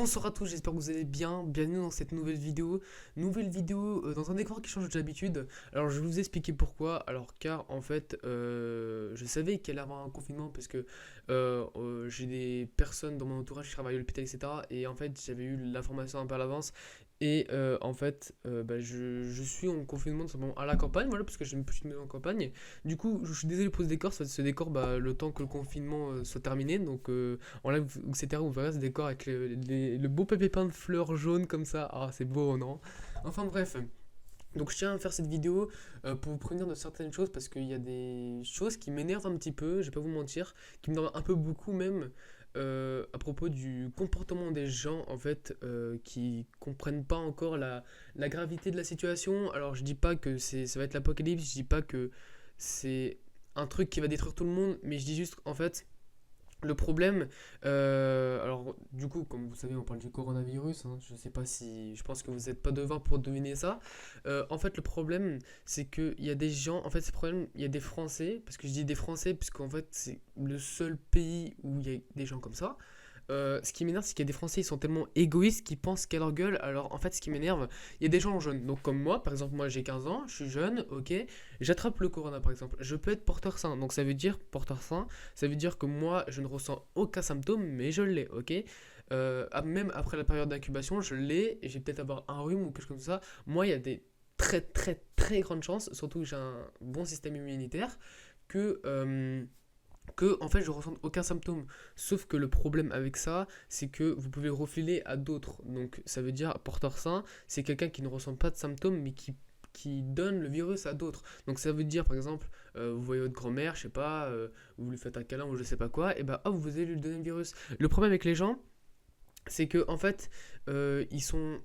Bonsoir à tous, j'espère que vous allez bien. Bienvenue dans cette nouvelle vidéo. Dans un décor qui change d'habitude. Alors je vais vous expliquer pourquoi. Alors car en fait, je savais qu'il allait y avoir un confinement parce que j'ai des personnes dans mon entourage qui travaillent à l'hôpital, etc. Et en fait, j'avais eu l'information un peu à l'avance. Et en fait, je suis en confinement tout simplement à la campagne, voilà, parce que j'ai une petite maison en campagne. Du coup, je suis désolé pour ce décor. Ce décor, le temps que le confinement soit terminé. Donc, en live, etc. Vous verrez ce décor avec le beau papier peint de fleurs jaunes comme ça. Ah, c'est beau, non? Enfin, bref. Donc je tiens à faire cette vidéo pour vous prévenir de certaines choses parce qu'il y a des choses qui m'énervent un petit peu, je vais pas vous mentir, qui m'énervent un peu beaucoup même à propos du comportement des gens en fait qui comprennent pas encore la gravité de la situation. Alors je dis pas que ça va être l'apocalypse, je dis pas que c'est un truc qui va détruire tout le monde, mais je dis juste en fait le problème, alors du coup, comme vous savez, on parle du coronavirus, hein, je sais pas si, je pense que vous n'êtes pas devin pour deviner ça. En fait, le problème, c'est qu'il y a des gens, en fait, c'est le problème, il y a des Français, parce que je dis des Français, puisqu'en fait, c'est le seul pays où il y a des gens comme ça. Ce qui m'énerve, c'est qu'il y a des Français, ils sont tellement égoïstes qu'ils pensent qu'à leur gueule. Alors, en fait, ce qui m'énerve, il y a des gens jeunes. Donc, comme moi, par exemple, moi j'ai 15 ans, je suis jeune, ok. J'attrape le corona, par exemple. Je peux être porteur sain. Donc, ça veut dire, porteur sain, ça veut dire que moi, je ne ressens aucun symptôme, mais je l'ai, ok. Même après la période d'incubation, je l'ai, et j'ai peut-être avoir un rhume ou quelque chose comme ça. Moi, il y a des très, très, très grandes chances, surtout que j'ai un bon système immunitaire, que. En fait je ressens aucun symptôme. Sauf que le problème avec ça, c'est que vous pouvez le refiler à d'autres. Donc ça veut dire porteur sain, c'est quelqu'un qui ne ressent pas de symptômes mais qui donne le virus à d'autres. Donc ça veut dire par exemple, vous voyez votre grand-mère, je sais pas, vous lui faites un câlin ou je sais pas quoi, et bah hop, vous allez lui donner le virus. Le problème avec les gens, c'est que en fait, ils sont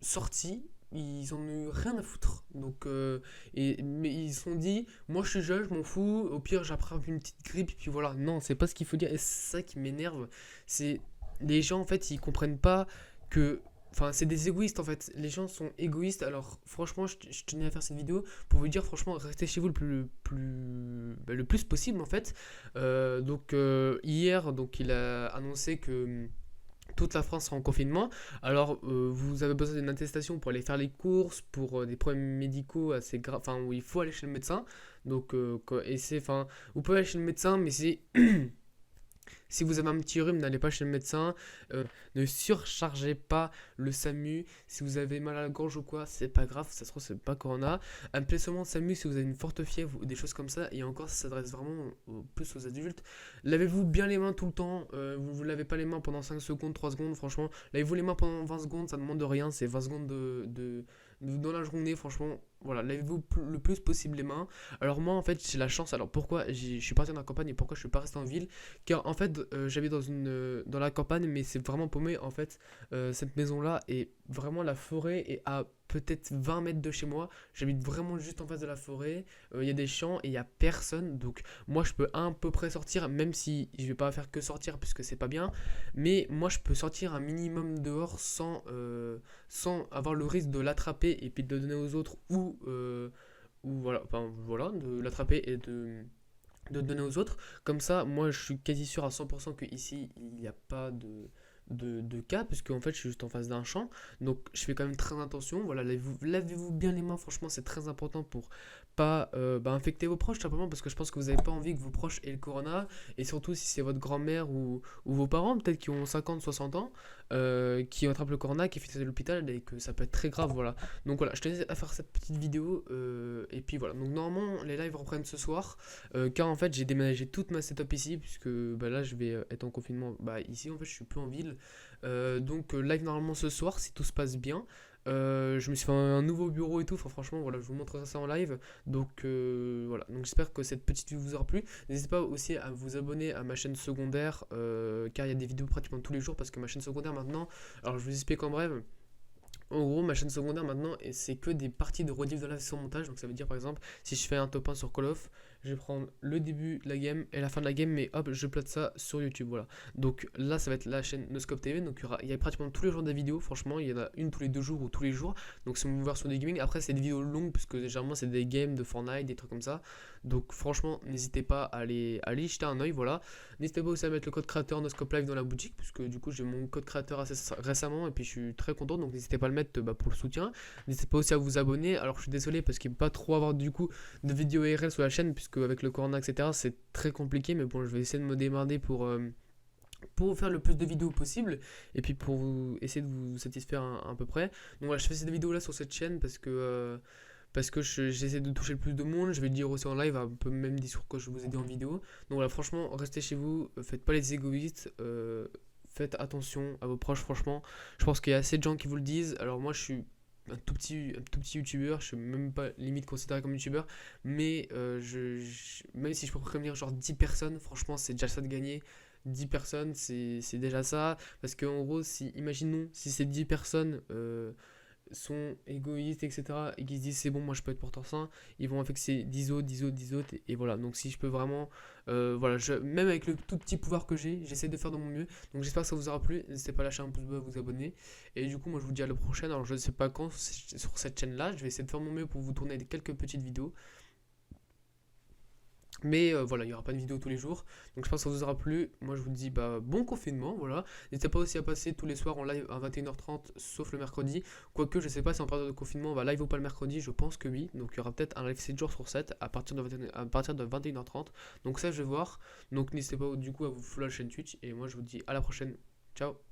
sortis, ils en ont eu rien à foutre. Donc, mais ils se sont dit, moi je suis jeune, je m'en fous, au pire j'attrape une petite grippe, et puis voilà. Non, c'est pas ce qu'il faut dire, et c'est ça qui m'énerve. C'est les gens en fait, ils comprennent pas que. Enfin, c'est des égoïstes en fait. Les gens sont égoïstes. Alors, franchement, je tenais à faire cette vidéo pour vous dire, franchement, restez chez vous le plus possible en fait. Hier, donc, il a annoncé que toute la France sera en confinement. Alors, vous avez besoin d'une attestation pour aller faire les courses, pour des problèmes médicaux assez graves, enfin, où il faut aller chez le médecin. Donc, enfin, vous pouvez aller chez le médecin, mais c'est si vous avez un petit rhume, n'allez pas chez le médecin. Ne surchargez pas le SAMU. Si vous avez mal à la gorge ou quoi, c'est pas grave, ça se trouve, c'est pas corona. Appelez seulement le SAMU si vous avez une forte fièvre ou des choses comme ça. Et encore, ça s'adresse vraiment plus aux adultes. Lavez-vous bien les mains tout le temps. Vous ne vous lavez pas les mains pendant 5 secondes, 3 secondes. Franchement, lavez-vous les mains pendant 20 secondes, ça ne demande rien. C'est 20 secondes dans la journée, franchement. Voilà, lavez-vous le plus possible les mains. Alors moi en fait j'ai la chance, alors pourquoi je suis parti dans la campagne et pourquoi je suis pas resté en ville, car en fait j'habite dans la campagne mais c'est vraiment paumé en fait. Cette maison là est vraiment, la forêt est à peut-être 20 mètres de chez moi, j'habite vraiment juste en face de la forêt, il y a des champs et il y a personne, donc moi je peux à peu près sortir, même si je vais pas faire que sortir puisque c'est pas bien, mais moi je peux sortir un minimum dehors sans avoir le risque de l'attraper et puis de le donner aux autres ou voilà, enfin voilà, de l'attraper et de le donner aux autres. Comme ça, moi je suis quasi sûr à 100% que ici il n'y a pas de cas, puisque en fait je suis juste en face d'un champ. Donc je fais quand même très attention. Voilà, lavez-vous bien les mains, franchement c'est très important pour pas infecter vos proches, tout simplement parce que je pense que vous n'avez pas envie que vos proches aient le corona. Et surtout si c'est votre grand-mère ou vos parents, peut-être qui ont 50 60 ans, qui attrapent le corona, qui finissent à l'hôpital et que ça peut être très grave. Voilà. Donc voilà, je tenais à faire cette petite vidéo. Et puis voilà. Donc normalement, les lives reprennent ce soir. Car en fait, j'ai déménagé toute ma setup ici. Puisque là, je vais être en confinement. Ici, en fait, je suis plus en ville. Live normalement ce soir, si tout se passe bien. Je me suis fait un nouveau bureau et tout. Enfin, franchement, voilà, je vous montrerai ça en live. Voilà. Donc j'espère que cette petite vidéo vous aura plu. N'hésitez pas aussi à vous abonner à ma chaîne secondaire. Car il y a des vidéos pratiquement tous les jours. Parce que ma chaîne secondaire maintenant. Alors je vous explique en bref. En gros, ma chaîne secondaire maintenant, c'est que des parties de rediff de live sans montage. Donc ça veut dire par exemple, si je fais un top 1 sur Call of, je vais prendre le début de la game et la fin de la game, mais hop, je plate ça sur YouTube, voilà. Donc là, ça va être la chaîne Noscope TV, donc il y a pratiquement tous les jours des vidéos, franchement, il y en a une tous les 2 jours ou tous les jours, donc c'est mon version des gaming. Après, c'est des vidéos longues, parce que généralement, c'est des games de Fortnite, des trucs comme ça, donc franchement, n'hésitez pas à aller y jeter un oeil, voilà. N'hésitez pas aussi à mettre le code créateur Noscope Live dans la boutique, puisque du coup, j'ai mon code créateur assez récemment, et puis je suis très content, donc n'hésitez pas à le mettre pour le soutien. N'hésitez pas aussi à vous abonner. Alors je suis désolé parce qu'il ne peut pas trop avoir du coup de vidéos IRL sur la chaîne, puisque avec le corona etc c'est très compliqué, mais bon je vais essayer de me démerder pour vous faire le plus de vidéos possible et puis pour essayer de vous satisfaire à peu près. Donc voilà, je fais cette vidéo là sur cette chaîne parce que j'essaie de toucher le plus de monde. Je vais le dire aussi en live, un peu même discours que je vous ai dit en vidéo. Donc voilà, franchement, restez chez vous, faites pas les égoïstes, faites attention à vos proches, franchement. Je pense qu'il y a assez de gens qui vous le disent. Alors moi, je suis un tout petit youtubeur, je suis même pas limite considéré comme youtubeur, mais même si je peux prévenir genre 10 personnes, franchement, c'est déjà ça de gagner. 10 personnes, c'est déjà ça. Parce qu'en gros, imaginons, si ces 10 personnes sont égoïstes, etc., et qui se disent c'est bon, moi je peux être porteur sain, ils vont affecter 10 autres, 10 autres, 10 autres, et voilà. Donc si je peux vraiment, voilà, même avec le tout petit pouvoir que j'essaie de faire de mon mieux. Donc j'espère que ça vous aura plu. N'hésitez pas à lâcher un pouce bleu, à vous abonner. Et du coup, moi je vous dis à la prochaine. Alors je ne sais pas quand sur cette chaîne-là, je vais essayer de faire mon mieux pour vous tourner quelques petites vidéos. Mais voilà, il n'y aura pas de vidéo tous les jours. Donc je pense que ça vous aura plu. Moi je vous dis bon confinement, voilà. N'hésitez pas aussi à passer tous les soirs en live à 21h30, sauf le mercredi. Quoique je sais pas si en période de confinement on va live ou pas le mercredi, je pense que oui. Donc il y aura peut-être un live 7 jours sur 7 à partir de 21h30. Donc ça je vais voir. Donc n'hésitez pas du coup à vous follow la chaîne Twitch. Et moi je vous dis à la prochaine. Ciao.